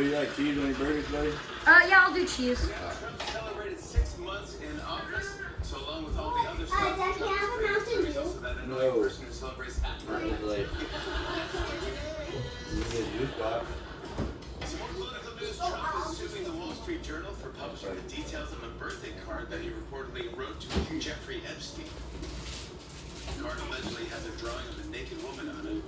you like cheese on your burgers, buddy? Yeah, I'll do cheese. Trump celebrated 6 months in office, so along with all the other stuff, Dad, can I have a Mountain he's also Dew? that No. annoying person who celebrates at birthday. Like, you get a juice box. Some more political news. Trump is suing the Wall Street Journal for publishing the details of a birthday card that he reportedly wrote to Jeffrey Epstein. The card allegedly has a drawing of a naked woman on it.